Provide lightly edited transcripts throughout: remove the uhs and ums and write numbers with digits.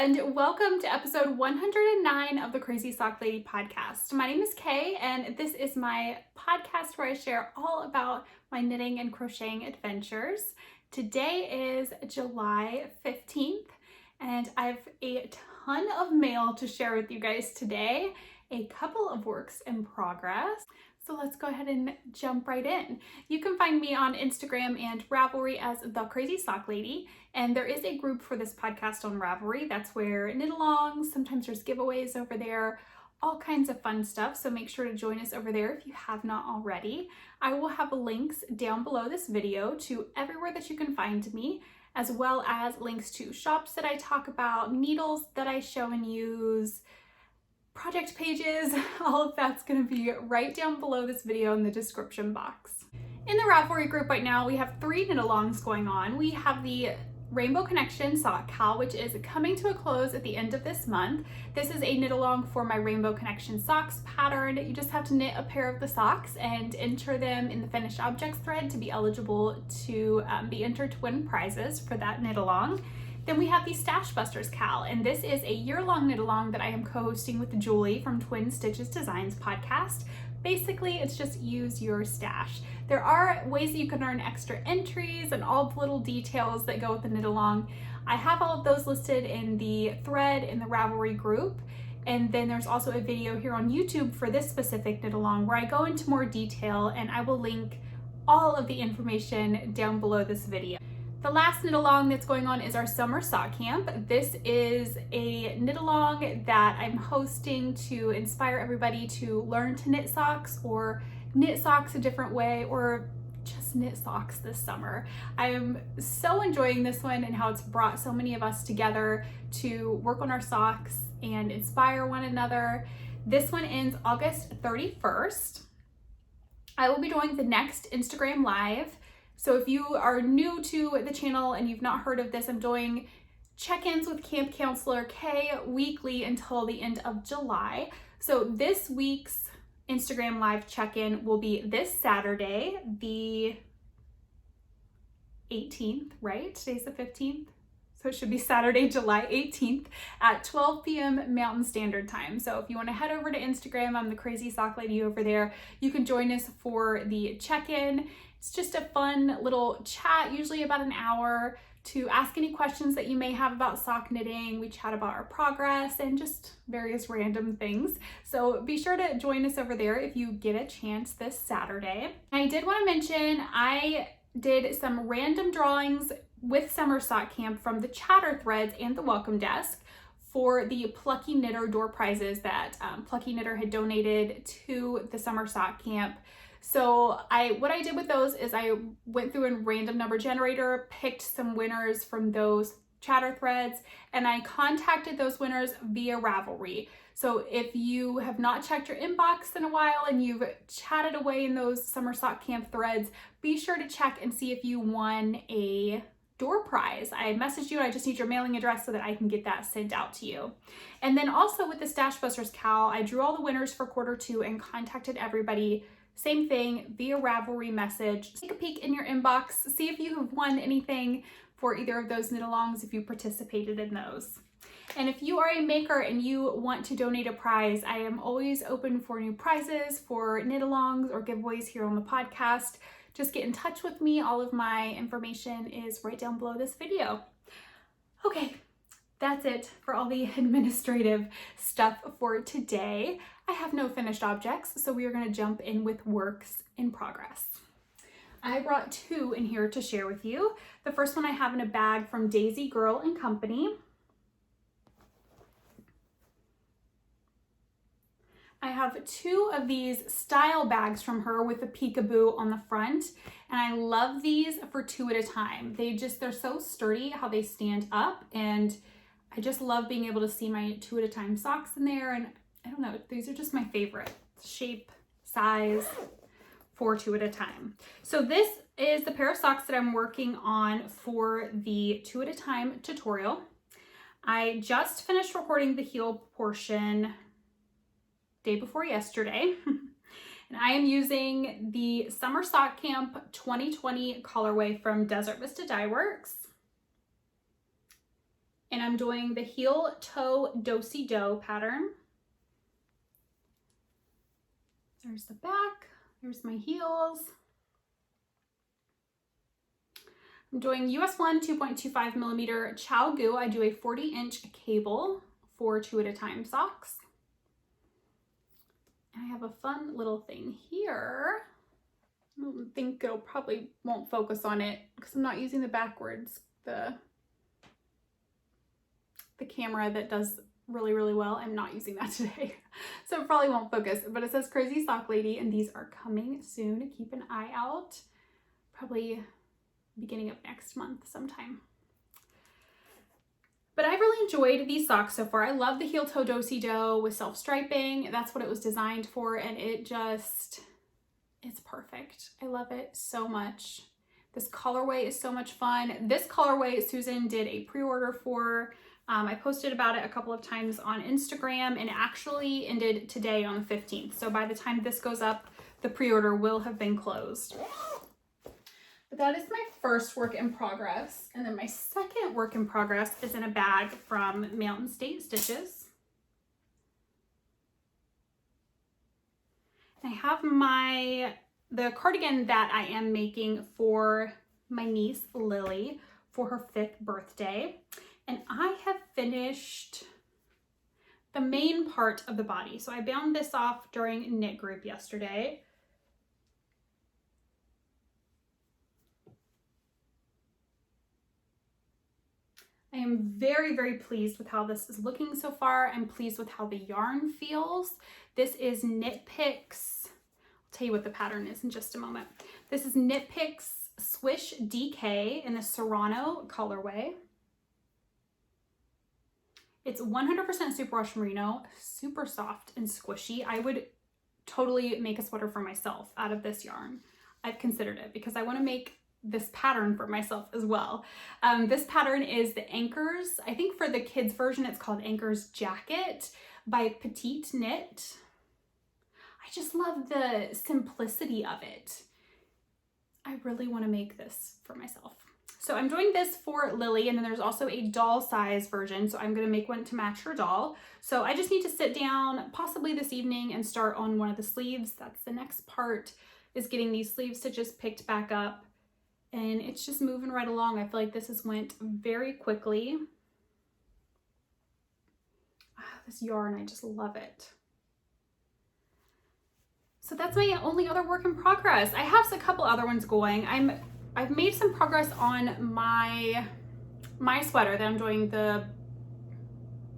and welcome to episode 109 of the Crazy Sock Lady podcast. My name is Kay, and this is my podcast where I share all about my knitting and crocheting adventures. Today is July 15th, and I have a ton of mail to share with you guys today, a couple of works in progress. So let's go ahead and jump right in. You can find me on Instagram and Ravelry as The Crazy Sock Lady, and there is a group for this podcast on Ravelry. That's where knit-alongs, sometimes there's giveaways over there, all kinds of fun stuff. So make sure to join us over there if you have not already. I will have links down below this video to everywhere that you can find me, as well as links to shops that I talk about, needles that I show and use, project pages, all of that's going to be right down below this video in the description box. In the Ravelry group right now, we have 3 knit-alongs going on. We have the Rainbow Connection Sock Cal, which is coming to a close at the end of this month. This is a knit-along for my Rainbow Connection Socks pattern. You just have to knit a pair of the socks and enter them in the finished objects thread to be eligible to be entered to win prizes for that knit-along. Then we have the Stash Busters Cal, and this is a year-long knit-along that I am co-hosting with Julie from Twin Stitches Designs podcast. Basically, it's just use your stash. There are ways that you can earn extra entries and all the little details that go with the knit-along. I have all of those listed in the thread in the Ravelry group. And then there's also a video here on YouTube for this specific knit-along where I go into more detail, and I will link all of the information down below this video. The last knit-along that's going on is our summer sock camp. This is a knit-along that I'm hosting to inspire everybody to learn to knit socks or knit socks a different way, or just knit socks this summer. I'm so enjoying this one and how it's brought so many of us together to work on our socks and inspire one another. This one ends August 31st. I will be doing the next Instagram Live. So if you are new to the channel and you've not heard of this, I'm doing check-ins with Camp Counselor Kay weekly until the end of July. So this week's Instagram Live check-in will be this Saturday, the 18th, right? Today's the 15th. So it should be Saturday, July 18th at 12 p.m. Mountain Standard Time. So if you want to head over to Instagram, I'm the Crazy Sock Lady over there. You can join us for the check-in. It's just a fun little chat, usually about an hour, to ask any questions that you may have about sock knitting. We chat about our progress and just various random things. So be sure to join us over there if you get a chance this Saturday. And I did want to mention I did some random drawings with Summer Sock Camp from the chatter threads and the welcome desk for the Plucky Knitter door prizes that Plucky Knitter had donated to the Summer Sock Camp. So what I did with those is I went through a random number generator, picked some winners from those chatter threads, and I contacted those winners via Ravelry. So if you have not checked your inbox in a while and you've chatted away in those Summer Sock Camp threads, be sure to check and see if you won a door prize. I messaged you, I just need your mailing address so that I can get that sent out to you. And then also with the Stash Busters Cal, I drew all the winners for Q2 and contacted everybody. Same thing via Ravelry message. Take a peek in your inbox, see if you have won anything for either of those knit-alongs if you participated in those. And if you are a maker and you want to donate a prize, I am always open for new prizes for knit-alongs or giveaways here on the podcast. Just get in touch with me. All of my information is right down below this video. Okay, that's it for all the administrative stuff for today. I have no finished objects, so we are going to jump in with works in progress. I brought 2 in here to share with you. The first one I have in a bag from Daisy Girl and Company. I have 2 of these style bags from her with a peekaboo on the front, and I love these for 2 at a time. They're so sturdy how they stand up, and I just love being able to see my 2 at a time socks in there, and I don't know, these are just my favorite shape, size for 2 at a time. So this is the pair of socks that I'm working on for the 2 at a time tutorial. I just finished recording the heel portion day before yesterday. And I am using the Summer Sock Camp 2020 colorway from Desert Vista Dye Works. and I'm doing the heel toe do-si-do pattern. There's the back, there's my heels. I'm doing US 1 2.25 millimeter Chow Gu. I do a 40-inch cable for 2 at a time socks. And I have a fun little thing here. I don't think it'll probably won't focus on it because I'm not using the backwards, the camera that does really, really well. I'm not using that today. So it probably won't focus, but it says Crazy Sock Lady, and these are coming soon. Keep an eye out. Probably beginning of next month sometime. But I've really enjoyed these socks so far. I love the heel toe do-si-do with self-striping. That's what it was designed for, and it's perfect. I love it so much. This colorway is so much fun. This colorway Susan did a pre-order for. I posted about it a couple of times on Instagram, and it actually ended today on the 15th. So by the time this goes up, the pre-order will have been closed. But that is my first work in progress. And then my second work in progress is in a bag from Mountain State Stitches. I have the cardigan that I am making for my niece Lily for her 5th birthday. And I have finished the main part of the body. So I bound this off during knit group yesterday. I am very, very pleased with how this is looking so far. I'm pleased with how the yarn feels. This is Knit Picks. I'll tell you what the pattern is in just a moment. This is Knit Picks Swish DK in the Serrano colorway. It's 100% superwash merino, super soft and squishy. I would totally make a sweater for myself out of this yarn. I've considered it because I want to make this pattern for myself as well. This pattern is the Anchors. I think for the kids version, it's called Anchors Jacket by Petite Knit. I just love the simplicity of it. I really want to make this for myself. So I'm doing this for Lily, and then there's also a doll size version. So I'm going to make one to match her doll. So I just need to sit down possibly this evening and start on one of the sleeves. That's the next part, is getting these sleeve stitches picked back up. And it's just moving right along. I feel like this has went very quickly. This yarn, I just love it. So that's my only other work in progress. I have a couple other ones going. I've made some progress on my sweater that I'm doing, I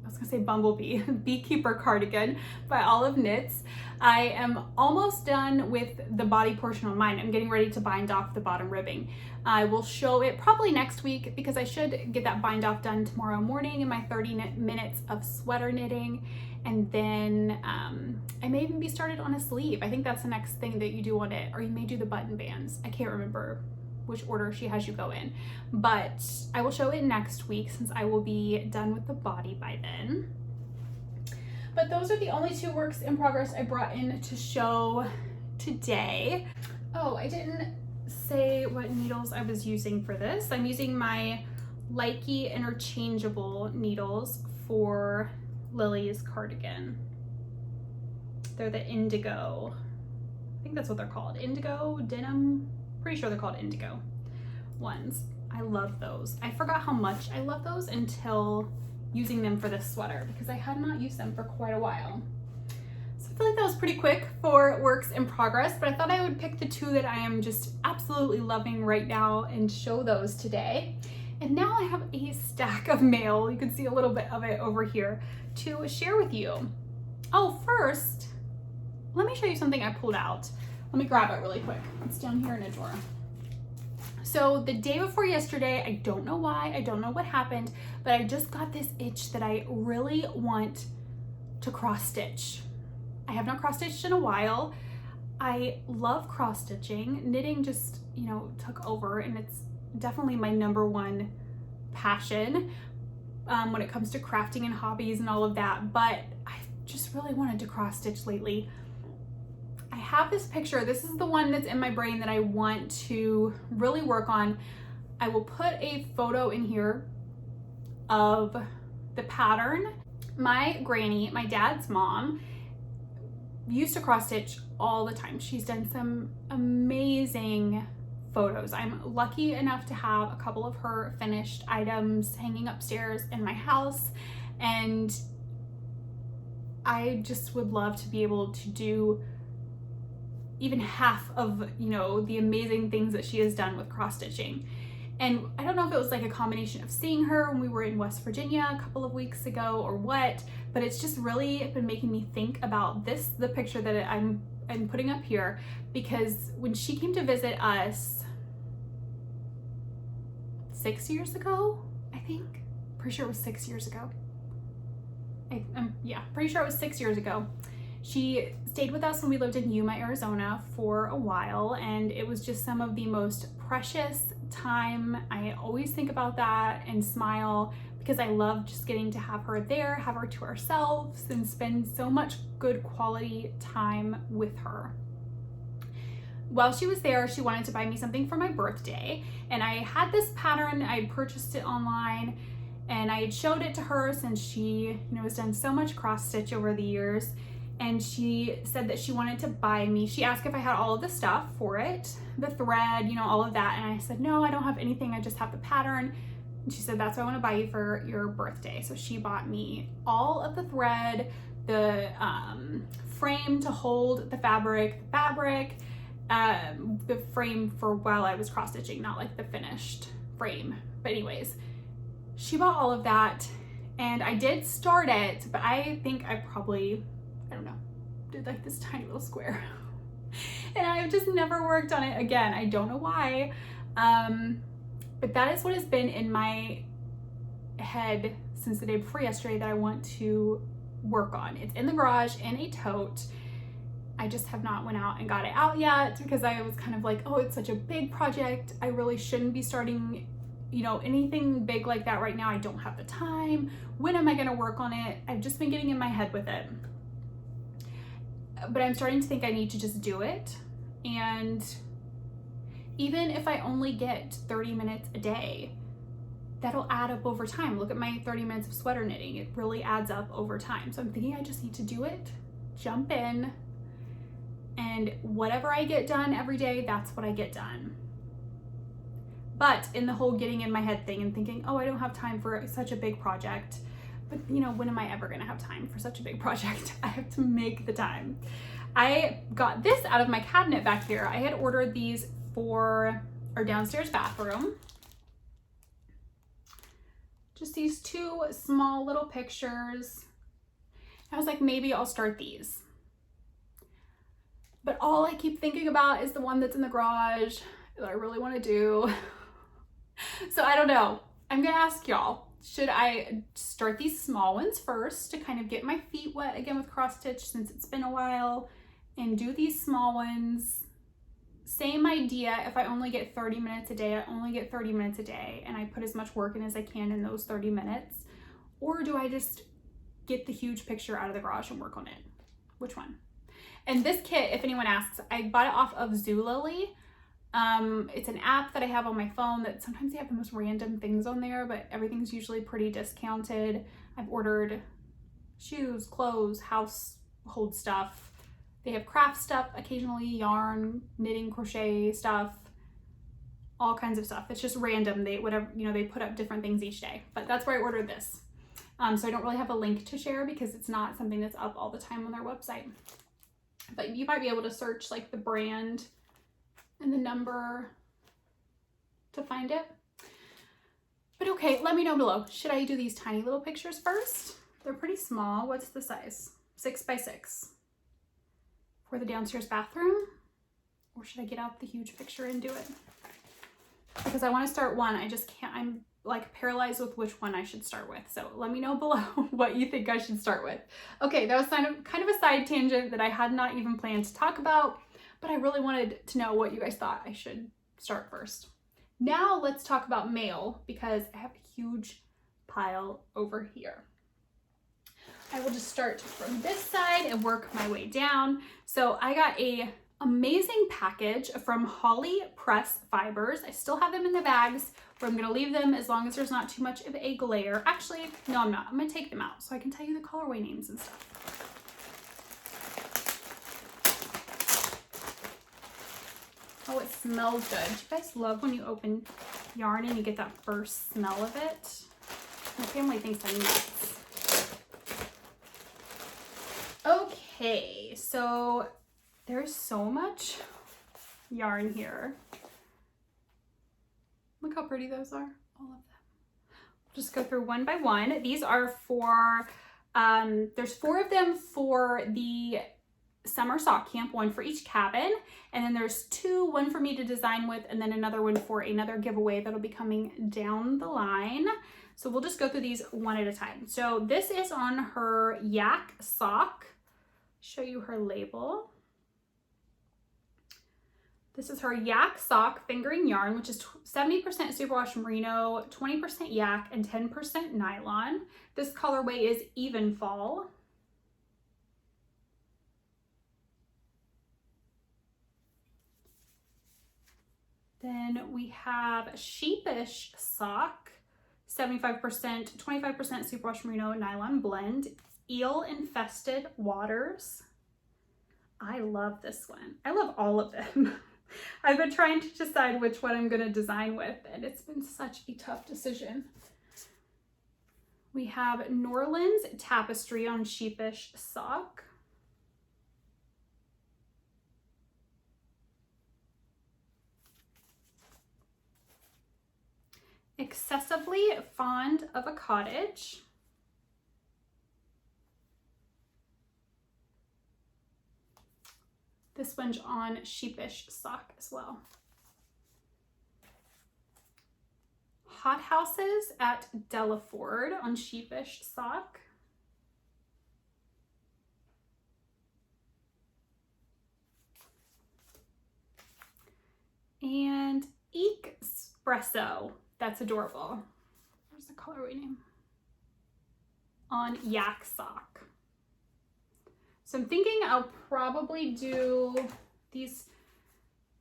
was gonna say Bumblebee, Beekeeper cardigan by Olive Knits. I am almost done with the body portion on mine. I'm getting ready to bind off the bottom ribbing. I will show it probably next week because I should get that bind off done tomorrow morning in my 30 minutes of sweater knitting. And then I may even be started on a sleeve. I think that's the next thing that you do on it, or you may do the button bands. I can't remember which order she has you go in, but I will show it next week since I will be done with the body by then. But those are the only 2 works in progress I brought in to show today. Oh, I didn't say what needles I was using for this. I'm using my Likey interchangeable needles for Lily's cardigan. They're the indigo. I think that's what they're called. Indigo denim. Pretty sure they're called indigo ones. I love those. I forgot how much I love those until using them for this sweater because I had not used them for quite a while. So I feel like that was pretty quick for works in progress, but I thought I would pick the 2 that I am just absolutely loving right now and show those today. And now I have a stack of mail. You can see a little bit of it over here to share with you. Oh, first, let me show you something I pulled out. Let me grab it really quick. It's down here in a drawer. So the day before yesterday, I don't know why, I don't know what happened, but I just got this itch that I really want to cross stitch. I have not cross stitched in a while. I love cross stitching. Knitting just, took over, and it's definitely my #1 passion when it comes to crafting and hobbies and all of that, but I just really wanted to cross stitch lately. I have this picture. This is the one that's in my brain that I want to really work on. I will put a photo in here of the pattern. My granny, my dad's mom, used to cross stitch all the time. She's done some amazing photos. I'm lucky enough to have a couple of her finished items hanging upstairs in my house, and I just would love to be able to do even half of, you know, the amazing things that she has done with cross stitching. And I don't know if it was like a combination of seeing her when we were in West Virginia a couple of weeks ago or what, but it's just really been making me think about this, the picture that I'm putting up here, because when she came to visit us 6 years ago, I think, pretty sure it was 6 years ago. Yeah, pretty sure it was 6 years ago. She stayed with us when we lived in Yuma, Arizona for a while, and it was just some of the most precious time. I always think about that and smile because I love just getting to have her there, have her to ourselves, and spend so much good quality time with her. While she was there, she wanted to buy me something for my birthday, and I had this pattern. I purchased it online, and I had showed it to her since she, you know, has done so much cross stitch over the years. And she said that she wanted to buy me, she asked if I had all of the stuff for it, the thread, you know, all of that. And I said, no, I don't have anything. I just have the pattern. And she said, that's what I want to buy you for your birthday. So she bought me all of the thread, the frame to hold the fabric, the frame for while I was cross stitching, not like the finished frame. But anyways, she bought all of that, and I did start it, but I think I probably, I don't know, did like this tiny little square. And I've just never worked on it again. I don't know why. But that is what has been in my head since the day before yesterday that I want to work on. It's in the garage in a tote. I just have not went out and got it out yet because I was kind of like, oh, it's such a big project. I really shouldn't be starting, you know, anything big like that right now. I don't have the time. When am I going to work on it? I've just been getting in my head with it. But I'm starting to think I need to just do it. And even if I only get 30 minutes a day, that'll add up over time. Look at my 30 minutes of sweater knitting. It really adds up over time. So I'm thinking I just need to do it, jump in, and whatever I get done every day, that's what I get done. But in the whole getting in my head thing and thinking, oh, I don't have time for such a big project. But you know, when am I ever gonna have time for such a big project? I have to make the time. I got this out of my cabinet back here. I had ordered these for our downstairs bathroom. Just these two small little pictures. I was like, maybe I'll start these. But all I keep thinking about is the one that's in the garage that I really want to do. So I don't know. I'm gonna ask y'all, should I start these small ones first to kind of get my feet wet again with cross stitch since it's been a while, and do these small ones? Same idea. If I only get 30 minutes a day, I only get 30 minutes a day, and I put as much work in as I can in those 30 minutes. Or do I just get the huge picture out of the garage and work on it? Which one? And this kit, if anyone asks, I bought it off of Zulily. It's an app that I have on my phone that sometimes they have the most random things on there, but everything's usually pretty discounted. I've ordered shoes, clothes, household stuff. They have craft stuff, occasionally yarn, knitting, crochet stuff, all kinds of stuff. It's just random. They put up different things each day, but that's where I ordered this. So I don't really have a link to share because it's not something that's up all the time on their website. But you might be able to search like the brand and the number to find it. But okay, let me know below. Should I do these tiny little pictures first? They're pretty small. What's the size? 6 by 6 for the downstairs bathroom? Or should I get out the huge picture and do it? Because I want to start one. I just can't. I'm like paralyzed with which one I should start with. So let me know below what you think I should start with. Okay, that was kind of a side tangent that I had not even planned to talk about, but I really wanted to know what you guys thought I should start first. Now let's talk about mail because I have a huge pile over here. I will just start from this side and work my way down. So I got a amazing package from Holly Press Fibers. I still have them in the bags where I'm gonna leave them as long as there's not too much of a glare. Actually, no, I'm not. I'm gonna take them out so I can tell you the colorway names and stuff. Oh, it smells good. Do you guys love when you open yarn and you get that first smell of it? My family thinks I'm nuts. Okay, so there's so much yarn here. Look how pretty those are, all of them. Just go through one by one. These are for, there's 4 of them for the summer sock camp, 1 for each cabin. And then there's 2, 1 for me to design with, and then another one for another giveaway that'll be coming down the line. So we'll just go through these one at a time. So this is on her yak sock. Show you her label. This is her yak sock fingering yarn, which is 70% superwash merino, 20% yak, and 10% nylon. This colorway is even fall. Then we have sheepish sock, 75%, 25% superwash merino nylon blend, eel infested waters. I love this one. I love all of them. I've been trying to decide which one I'm going to design with, and it's been such a tough decision. We have Norland's tapestry on sheepish sock. Excessively fond of a cottage. This one's on sheepish sock as well. Hot houses at Delaford on sheepish sock. And espresso. That's adorable. Where's the colorway name? On yak sock. So I'm thinking I'll probably do these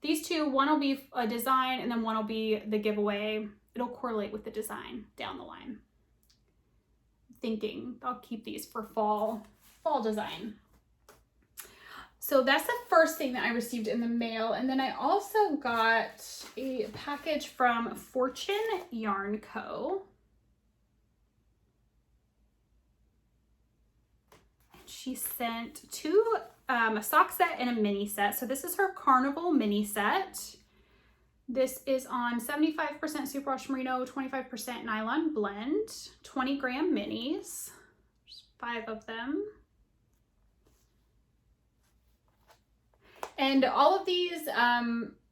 2. One will be a design and then one will be the giveaway. It'll correlate with the design down the line. I'm thinking I'll keep these for fall design. So that's the first thing that I received in the mail. And then I also got a package from Fortune Yarn Co. She sent 2, a sock set and a mini set. So this is her Carnival mini set. This is on 75% superwash merino, 25% nylon blend, 20 gram minis. There's 5 of them. And all of these,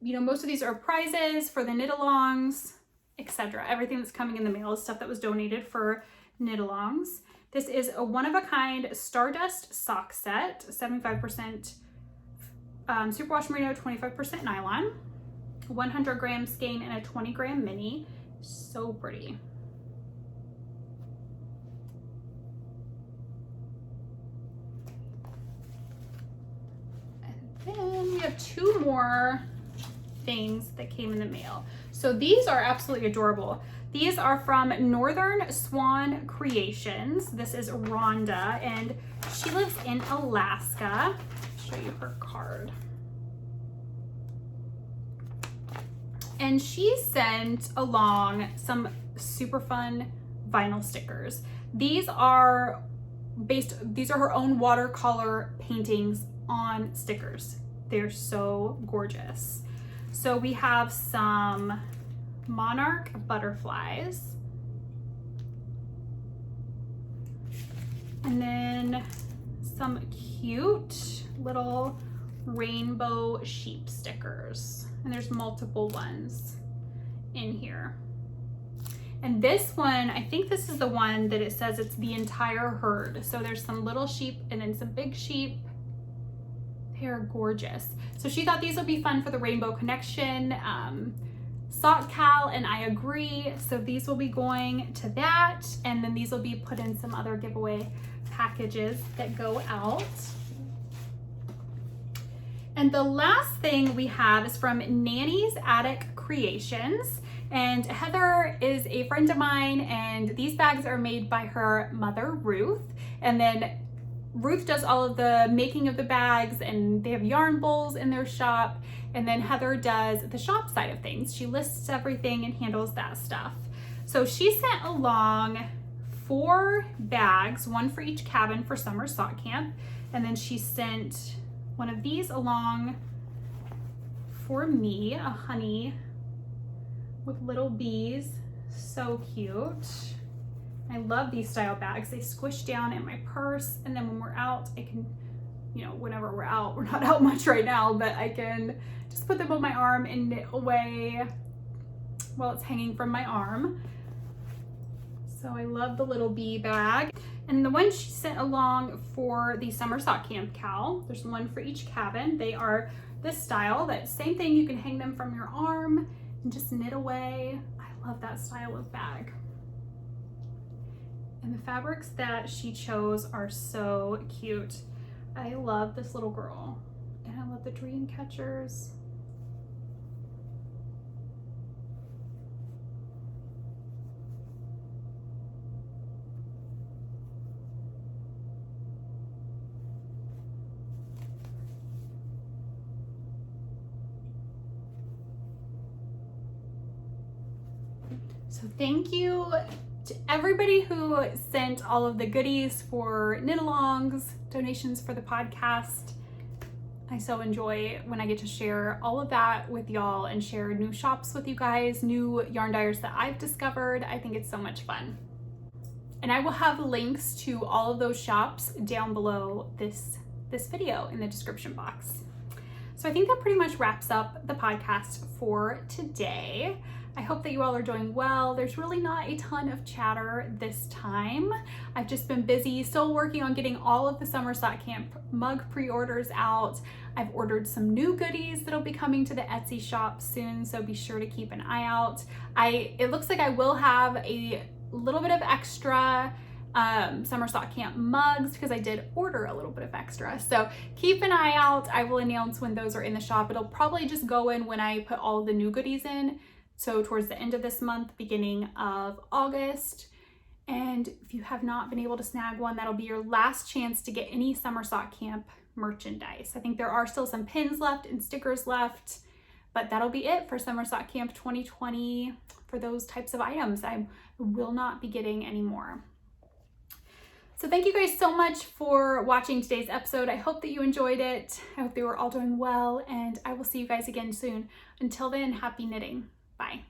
you know, most of these are prizes for the knit-alongs, etc. Everything that's coming in the mail is stuff that was donated for knit-alongs. This is a one-of-a-kind Stardust sock set, 75% superwash merino, 25% nylon, 100 gram skein, and a 20 gram mini. So pretty. And then we have 2 more things that came in the mail. So these are absolutely adorable. These are from Northern Swan Creations. This is Rhonda, and she lives in Alaska. I'll show you her card. And she sent along some super fun vinyl stickers. These are her own watercolor paintings on stickers. They're so gorgeous. So we have some monarch butterflies, and then some cute little rainbow sheep stickers, and there's multiple ones in here. And this one, I think this is the one that it says it's the entire herd. So there's some little sheep and then some big sheep. They're gorgeous. So she thought these would be fun for the Rainbow Connection sock cal, and I agree. So these will be going to that, and then these will be put in some other giveaway packages that go out. And the last thing we have is from Nanny's Attic Creations. And Heather is a friend of mine, and these bags are made by her mother, Ruth. And then Ruth does all of the making of the bags, and they have yarn bowls in their shop. And then Heather does the shop side of things. She lists everything and handles that stuff. So she sent along 4 bags, one for each cabin for summer sock camp. And then she sent one of these along for me, a honey with little bees. So cute. I love these style bags. They squish down in my purse, and then when we're out, I can, you know, whenever we're out, we're not out much right now, but I can just put them on my arm and knit away while it's hanging from my arm. So I love the little bee bag. And the one she sent along for the summer sock camp cowl, there's one for each cabin. They are this style, that same thing, you can hang them from your arm and just knit away. I love that style of bag. And the fabrics that she chose are so cute. I love this little girl, and I love the dream catchers. So thank you to everybody who sent all of the goodies for knit-alongs, donations for the podcast. I so enjoy when I get to share all of that with y'all and share new shops with you guys, new yarn dyers that I've discovered. I think it's so much fun. And I will have links to all of those shops down below this video in the description box. So I think that pretty much wraps up the podcast for today. I hope that you all are doing well. There's really not a ton of chatter this time. I've just been busy, still working on getting all of the summer sock camp mug pre-orders out. I've ordered some new goodies that'll be coming to the Etsy shop soon, so be sure to keep an eye out. It looks like I will have a little bit of extra summer sock camp mugs because I did order a little bit of extra. So keep an eye out. I will announce when those are in the shop. It'll probably just go in when I put all the new goodies in. So towards the end of this month, beginning of August. And if you have not been able to snag one, that'll be your last chance to get any summer sock camp merchandise. I think there are still some pins left and stickers left, but that'll be it for summer sock camp 2020 for those types of items. I will not be getting any more. So thank you guys so much for watching today's episode. I hope that you enjoyed it. I hope they were all doing well, and I will see you guys again soon. Until then, happy knitting. Bye.